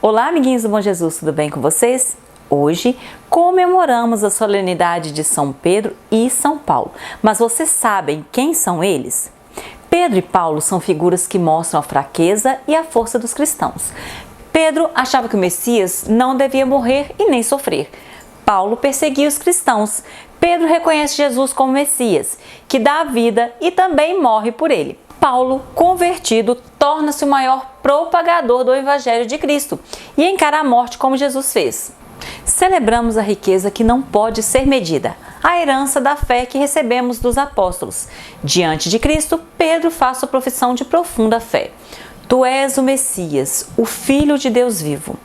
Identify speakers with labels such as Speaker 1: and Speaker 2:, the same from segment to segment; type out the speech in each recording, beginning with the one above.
Speaker 1: Olá, amiguinhos do Bom Jesus, tudo bem com vocês? Hoje comemoramos a solenidade de São Pedro e São Paulo, mas vocês sabem quem são eles? Pedro e Paulo são figuras que mostram a fraqueza e a força dos cristãos. Pedro achava que o Messias não devia morrer e nem sofrer. Paulo perseguia os cristãos. Pedro reconhece Jesus como Messias, que dá a vida e também morre por ele. Paulo, convertido, torna-se o maior propagador do Evangelho de Cristo e encara a morte como Jesus fez. Celebramos a riqueza que não pode ser medida, a herança da fé que recebemos dos apóstolos. Diante de Cristo, Pedro faz sua profissão de profunda fé. Tu és o Messias, o Filho de Deus vivo.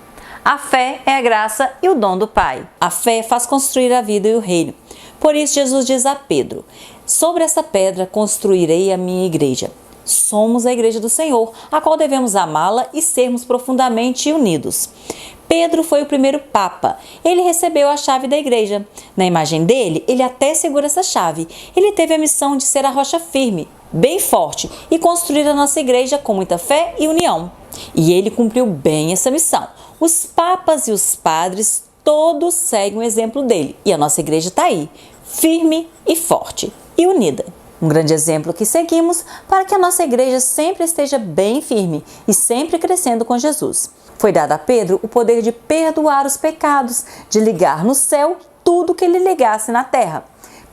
Speaker 1: A fé é a graça e o dom do Pai. A fé faz construir a vida e o reino. Por isso Jesus diz a Pedro: sobre essa pedra construirei a minha igreja. Somos a igreja do Senhor, a qual devemos amá-la e sermos profundamente unidos. Pedro foi o primeiro papa. Ele recebeu a chave da igreja. Na imagem dele, ele até segura essa chave. Ele teve a missão de ser a rocha firme, bem forte, e construir a nossa igreja com muita fé e união. E ele cumpriu bem essa missão. Os papas e os padres todos seguem o exemplo dele. E a nossa igreja está aí, firme e forte e unida. Um grande exemplo que seguimos para que a nossa igreja sempre esteja bem firme e sempre crescendo com Jesus. Foi dado a Pedro o poder de perdoar os pecados, de ligar no céu tudo que ele ligasse na terra.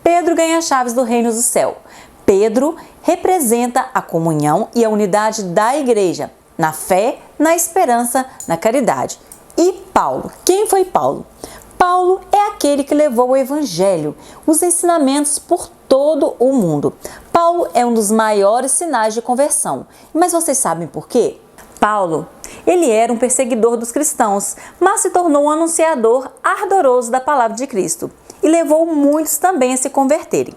Speaker 1: Pedro ganha as chaves do reino do céu. Pedro representa a comunhão e a unidade da igreja, na fé, na esperança, na caridade. E Paulo? Quem foi Paulo? Paulo é aquele que levou o Evangelho, os ensinamentos por todo o mundo. Paulo é um dos maiores sinais de conversão. Mas vocês sabem por quê? Paulo, ele era um perseguidor dos cristãos, mas se tornou um anunciador ardoroso da palavra de Cristo e levou muitos também a se converterem.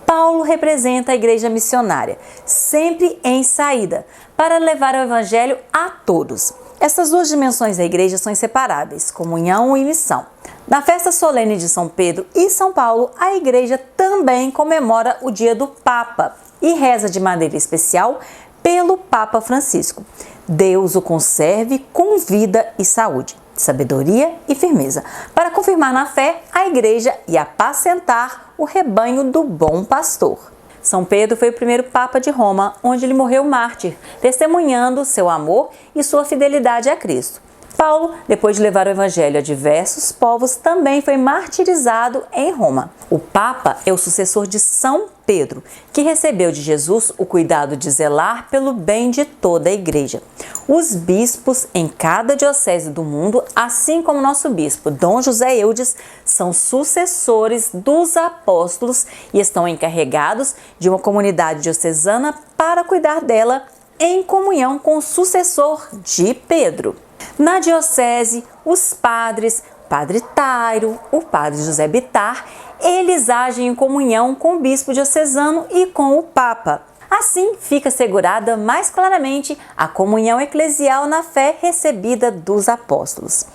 Speaker 1: Paulo representa a igreja missionária, sempre em saída, para levar o Evangelho a todos. Essas duas dimensões da igreja são inseparáveis, comunhão e missão. Na festa solene de São Pedro e São Paulo, a igreja também comemora o dia do Papa e reza de maneira especial pelo Papa Francisco. Deus o conserve com vida e saúde, sabedoria e firmeza, para confirmar na fé a igreja e apacentar o rebanho do bom pastor. São Pedro foi o primeiro Papa de Roma, onde ele morreu mártir, testemunhando seu amor e sua fidelidade a Cristo. Paulo, depois de levar o Evangelho a diversos povos, também foi martirizado em Roma. O Papa é o sucessor de São Pedro, que recebeu de Jesus o cuidado de zelar pelo bem de toda a igreja. Os bispos em cada diocese do mundo, assim como nosso bispo Dom José Eudes, são sucessores dos apóstolos e estão encarregados de uma comunidade diocesana para cuidar dela em comunhão com o sucessor de Pedro. Na diocese, os padres, Padre Tairo, o Padre José Bitar, eles agem em comunhão com o bispo diocesano e com o Papa. Assim, fica assegurada mais claramente a comunhão eclesial na fé recebida dos apóstolos.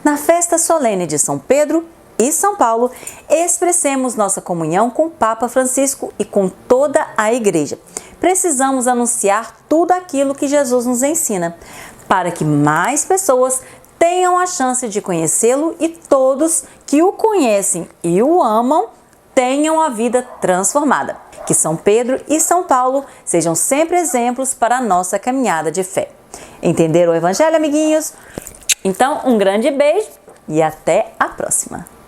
Speaker 1: Na festa solene de São Pedro e São Paulo, expressemos nossa comunhão com o Papa Francisco e com toda a Igreja. Precisamos anunciar tudo aquilo que Jesus nos ensina, para que mais pessoas tenham a chance de conhecê-lo e todos que o conhecem e o amam tenham a vida transformada. Que São Pedro e São Paulo sejam sempre exemplos para a nossa caminhada de fé. Entenderam o Evangelho, amiguinhos? Então, um grande beijo e até a próxima!